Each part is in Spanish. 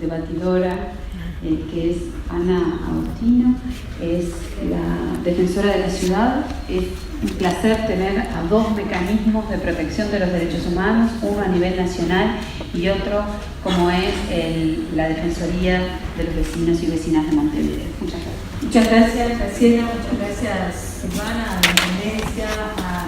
debatidora, que es Ana Agostino, es la defensora de la ciudad. Es un placer tener a dos mecanismos de protección de los derechos humanos, uno a nivel nacional y otro como es la Defensoría de los Vecinos y Vecinas de Montevideo. Muchas gracias. Muchas gracias, Graciela, muchas gracias, Silvana, a la Intendencia, a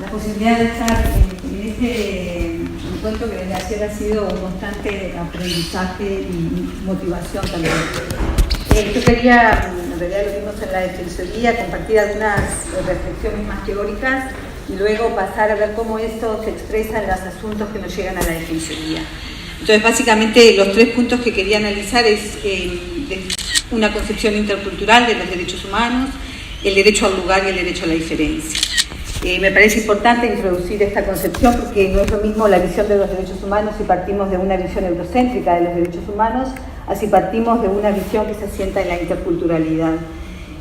la posibilidad de estar en este encuentro que desde ayer ha sido un constante aprendizaje y motivación también. Yo quería, en realidad lo vimos en la Defensoría, compartir algunas reflexiones más teóricas y luego pasar a ver cómo esto se expresa en los asuntos que nos llegan a la Defensoría. Entonces, básicamente, los tres puntos que quería analizar es una concepción intercultural de los derechos humanos, el derecho al lugar y el derecho a la diferencia. Me parece importante introducir esta concepción porque no es lo mismo la visión de los derechos humanos si partimos de una visión eurocéntrica de los derechos humanos, así partimos de una visión que se asienta en la interculturalidad.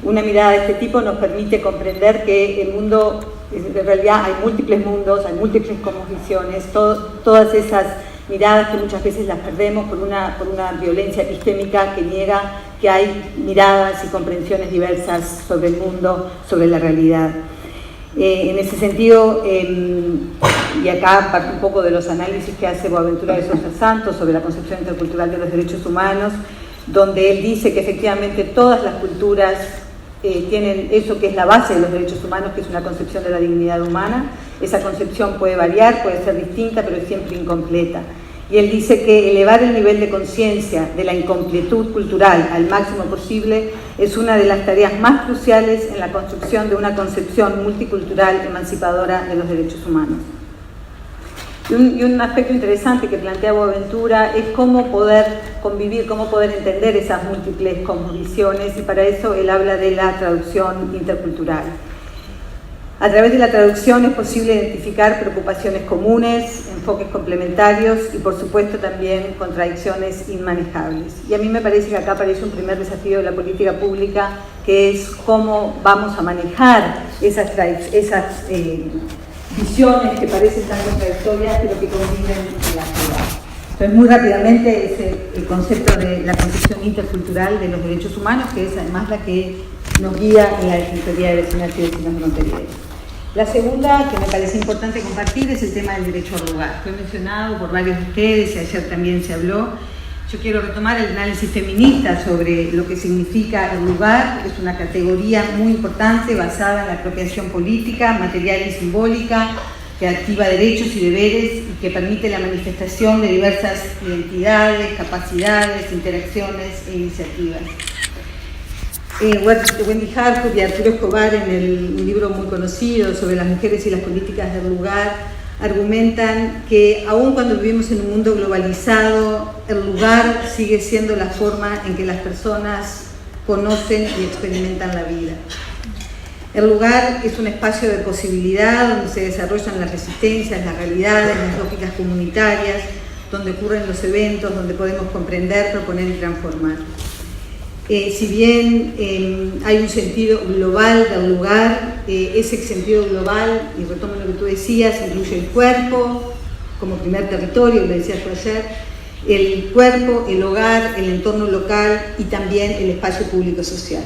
Una mirada de este tipo nos permite comprender que el mundo, en realidad hay múltiples mundos, hay múltiples cosmovisiones, todas esas miradas que muchas veces las perdemos por una violencia epistémica que niega que hay miradas y comprensiones diversas sobre el mundo, sobre la realidad. En ese sentido, y acá parte un poco de los análisis que hace Boaventura de Sousa Santos sobre la concepción intercultural de los derechos humanos, donde él dice que efectivamente todas las culturas tienen eso que es la base de los derechos humanos, que es una concepción de la dignidad humana. Esa concepción puede variar, puede ser distinta, pero es siempre incompleta. Y él dice que elevar el nivel de conciencia de la incompletud cultural al máximo posible es una de las tareas más cruciales en la construcción de una concepción multicultural emancipadora de los derechos humanos. Y un aspecto interesante que plantea Boaventura es cómo poder convivir, cómo poder entender esas múltiples cosmovisiones, y para eso él habla de la traducción intercultural. A través de la traducción es posible identificar preocupaciones comunes, enfoques complementarios y, por supuesto, también contradicciones inmanejables. Y a mí me parece que acá aparece un primer desafío de la política pública, que es cómo vamos a manejar esas visiones que parecen tan contradictorias, pero que conviven en la ciudad. Entonces, muy rápidamente, es el concepto de la concepción intercultural de los derechos humanos, que es además la que nos guía en la Defensoría de Vecinas y Vecinos de Montevideo. La segunda, que me parece importante compartir, es el tema del derecho al lugar. Fue mencionado por varios de ustedes y ayer también se habló. Yo quiero retomar el análisis feminista sobre lo que significa el lugar. Es una categoría muy importante basada en la apropiación política, material y simbólica, que activa derechos y deberes y que permite la manifestación de diversas identidades, capacidades, interacciones e iniciativas. Wendy Harcourt y Arturo Escobar, en un libro muy conocido sobre las mujeres y las políticas del lugar, argumentan que aun cuando vivimos en un mundo globalizado, el lugar sigue siendo la forma en que las personas conocen y experimentan la vida. El lugar es un espacio de posibilidad donde se desarrollan las resistencias, las realidades, las lógicas comunitarias, donde ocurren los eventos, donde podemos comprender, proponer y transformar. Si bien hay un sentido global del lugar, ese sentido global, y retomo lo que tú decías, incluye el cuerpo como primer territorio, lo decías tú ayer, el cuerpo, el hogar, el entorno local y también el espacio público social.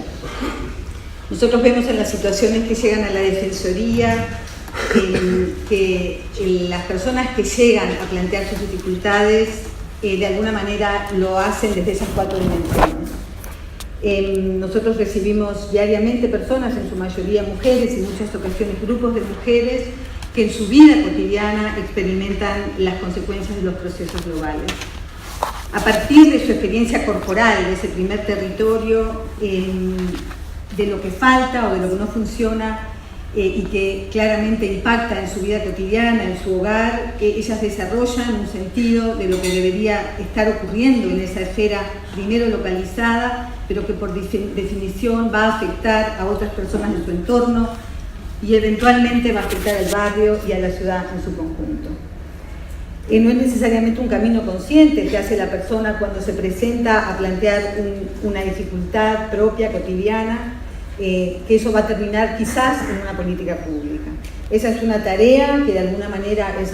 Nosotros vemos en las situaciones que llegan a la Defensoría que las personas que llegan a plantear sus dificultades de alguna manera lo hacen desde esas cuatro dimensiones. Nosotros recibimos diariamente personas, en su mayoría mujeres, y en muchas ocasiones grupos de mujeres, que en su vida cotidiana experimentan las consecuencias de los procesos globales. A partir de su experiencia corporal, de ese primer territorio, de lo que falta o de lo que no funciona y que claramente impacta en su vida cotidiana, en su hogar, ellas desarrollan un sentido de lo que debería estar ocurriendo en esa esfera primero localizada, pero que por definición va a afectar a otras personas en su entorno y eventualmente va a afectar al barrio y a la ciudad en su conjunto. No es necesariamente un camino consciente que hace la persona cuando se presenta a plantear una dificultad propia, cotidiana, que eso va a terminar quizás en una política pública. Esa es una tarea que de alguna manera es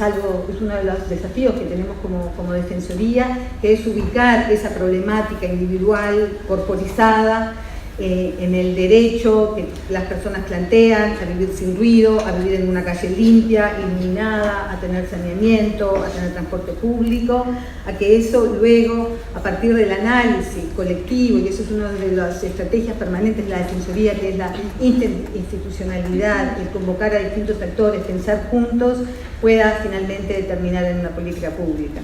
uno de los desafíos que tenemos como Defensoría, que es ubicar esa problemática individual, corporizada, en el derecho que las personas plantean a vivir sin ruido, a vivir en una calle limpia, iluminada, a tener saneamiento, a tener transporte público, a que eso luego, a partir del análisis colectivo, y eso es una de las estrategias permanentes de la Defensoría, que es la interinstitucionalidad, el convocar a distintos actores, pensar juntos, pueda finalmente determinar en una política pública.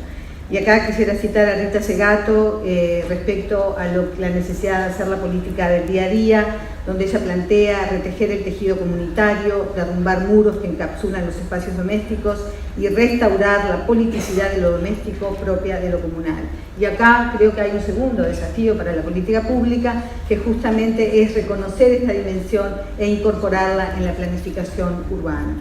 Y acá quisiera citar a Rita Segato respecto a la necesidad de hacer la política del día a día, donde ella plantea retejer el tejido comunitario, derrumbar muros que encapsulan los espacios domésticos y restaurar la politicidad de lo doméstico propia de lo comunal. Y acá creo que hay un segundo desafío para la política pública, que justamente es reconocer esta dimensión e incorporarla en la planificación urbana.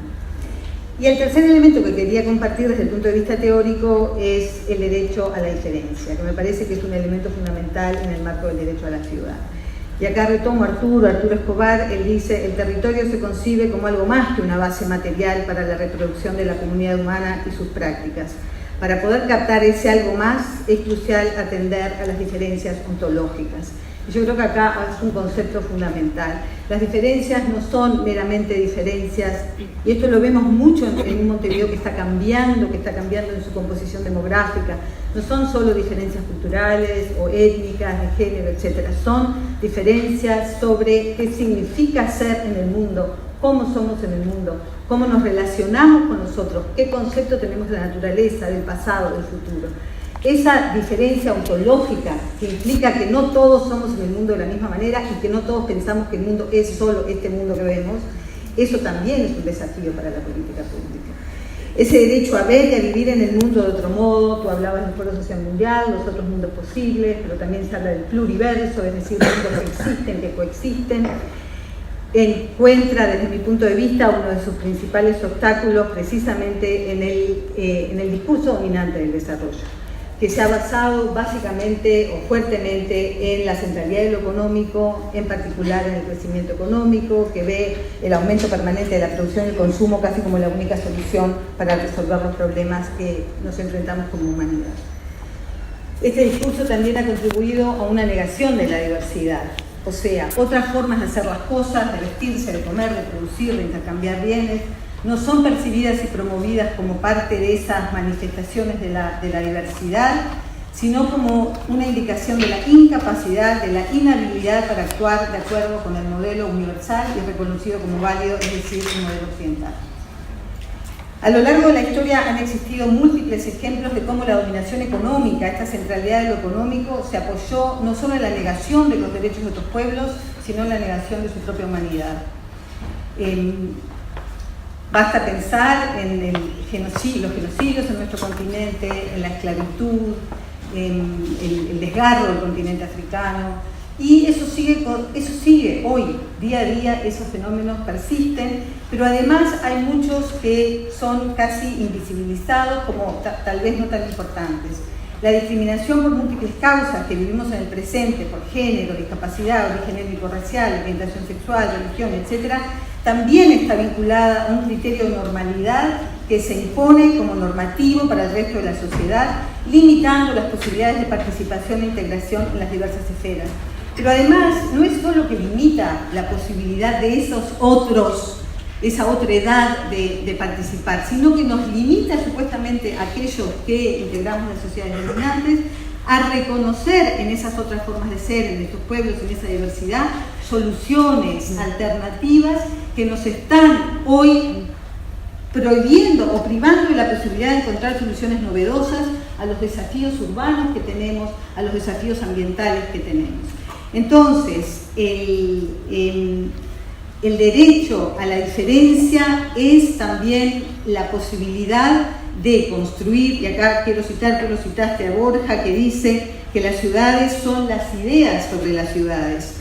Y el tercer elemento que quería compartir desde el punto de vista teórico es el derecho a la diferencia, que me parece que es un elemento fundamental en el marco del derecho a la ciudad. Y acá retomo a Arturo Escobar. Él dice: el territorio se concibe como algo más que una base material para la reproducción de la comunidad humana y sus prácticas. Para poder captar ese algo más, es crucial atender a las diferencias ontológicas. Yo creo que acá es un concepto fundamental. Las diferencias no son meramente diferencias, y esto lo vemos mucho en un Montevideo que está cambiando en su composición demográfica. No son solo diferencias culturales o étnicas, de género, etc. Son diferencias sobre qué significa ser en el mundo, cómo somos en el mundo, cómo nos relacionamos con nosotros, qué concepto tenemos de la naturaleza, del pasado, del futuro. Esa diferencia ontológica que implica que no todos somos en el mundo de la misma manera y que no todos pensamos que el mundo es solo este mundo que vemos, eso también es un desafío para la política pública. Ese derecho a ver y a vivir en el mundo de otro modo. Tú hablabas del Foro Social Mundial, los otros mundos posibles, pero también se habla del pluriverso, es decir, mundos que existen, que coexisten. Encuentra, desde mi punto de vista, uno de sus principales obstáculos precisamente en el discurso dominante del desarrollo, que se ha basado básicamente o fuertemente en la centralidad de lo económico, en particular en el crecimiento económico, que ve el aumento permanente de la producción y el consumo casi como la única solución para resolver los problemas que nos enfrentamos como humanidad. Este discurso también ha contribuido a una negación de la diversidad, o sea, otras formas de hacer las cosas, de vestirse, de comer, de producir, de intercambiar bienes, no son percibidas y promovidas como parte de esas manifestaciones de la diversidad, sino como una indicación de la incapacidad, de la inhabilidad para actuar de acuerdo con el modelo universal y reconocido como válido, es decir, el modelo occidental. A lo largo de la historia han existido múltiples ejemplos de cómo la dominación económica, esta centralidad de lo económico, se apoyó no solo en la negación de los derechos de otros pueblos, sino en la negación de su propia humanidad. Basta pensar en los genocidios en nuestro continente, en la esclavitud, en el desgarro del continente africano, y eso sigue hoy, día a día esos fenómenos persisten, pero además hay muchos que son casi invisibilizados como tal vez no tan importantes. La discriminación por múltiples causas que vivimos en el presente, por género, discapacidad, origen étnico-racial, orientación sexual, religión, etc., también está vinculada a un criterio de normalidad que se impone como normativo para el resto de la sociedad, limitando las posibilidades de participación e integración en las diversas esferas. Pero además no es solo que limita la posibilidad de esos otros, de esa otra edad de participar, sino que nos limita supuestamente a aquellos que integramos las sociedades dominantes a reconocer en esas otras formas de ser, en estos pueblos, en esa diversidad, soluciones alternativas que nos están hoy prohibiendo o privando de la posibilidad de encontrar soluciones novedosas a los desafíos urbanos que tenemos, a los desafíos ambientales que tenemos. Entonces, el derecho a la diferencia es también la posibilidad de construir, y acá quiero citar, tú lo citaste a Borja, que dice que las ciudades son las ideas sobre las ciudades.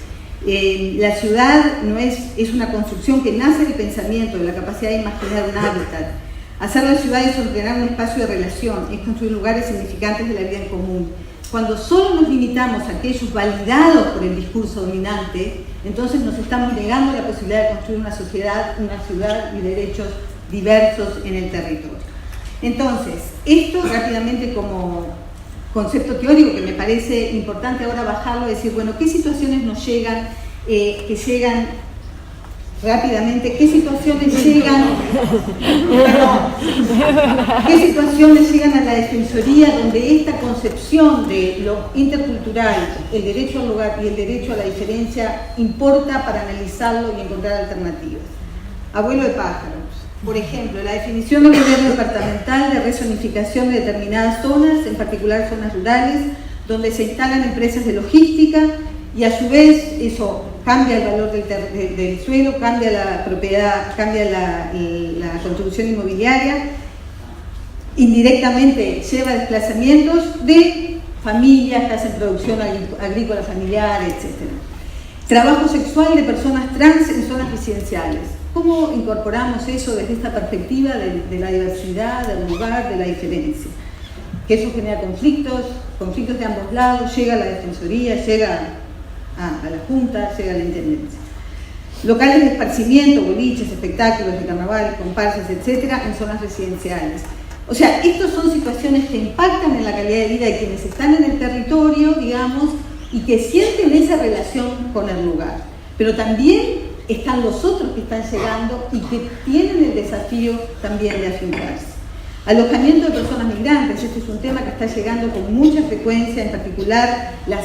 La ciudad no es una construcción que nace del pensamiento, de la capacidad de imaginar un hábitat. Hacer la ciudad es ordenar un espacio de relación, es construir lugares significantes de la vida en común. Cuando solo nos limitamos a aquellos validados por el discurso dominante, Entonces nos estamos negando la posibilidad de construir una sociedad, una ciudad y derechos diversos en el territorio. Entonces, esto rápidamente como concepto teórico que me parece importante ahora bajarlo, decir, bueno, ¿qué situaciones nos llegan, que llegan rápidamente, qué situaciones llegan a la Defensoría donde esta concepción de lo intercultural, el derecho al lugar y el derecho a la diferencia importa para analizarlo y encontrar alternativas? Abuelo de pájaros, por ejemplo, la definición del gobierno departamental de rezonificación de determinadas zonas, en particular zonas rurales, donde se instalan empresas de logística y a su vez eso cambia el valor del suelo, cambia la propiedad, cambia la construcción inmobiliaria, indirectamente lleva a desplazamientos de familias que hacen producción agrícola familiar, etc. Trabajo sexual de personas trans en zonas residenciales. ¿Cómo incorporamos eso desde esta perspectiva de la diversidad, del lugar, de la diferencia? Que eso genera conflictos de ambos lados, llega a la Defensoría, llega a la Junta, llega a la Intendencia. Locales de esparcimiento, boliches, espectáculos de carnaval, comparsas, etcétera, en zonas residenciales. O sea, estas son situaciones que impactan en la calidad de vida de quienes están en el territorio, digamos, y que sienten esa relación con el lugar. Pero también están los otros que están llegando y que tienen el desafío también de afincarse. Alojamiento de personas migrantes, este es un tema que está llegando con mucha frecuencia, en particular las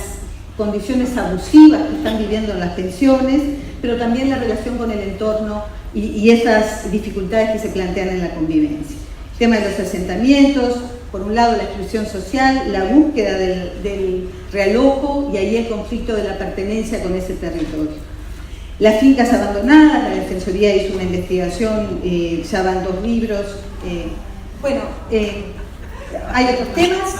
condiciones abusivas que están viviendo en las pensiones, pero también la relación con el entorno y esas dificultades que se plantean en la convivencia. El tema de los asentamientos, por un lado la exclusión social, la búsqueda del realojo y ahí el conflicto de la pertenencia con ese territorio. Las fincas abandonadas, la Defensoría hizo una investigación, ya van 2 libros. Hay otros temas.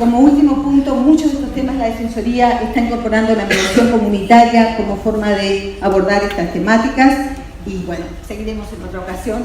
Como último punto, muchos de estos temas la Defensoría está incorporando la mediación comunitaria como forma de abordar estas temáticas y bueno, seguiremos en otra ocasión.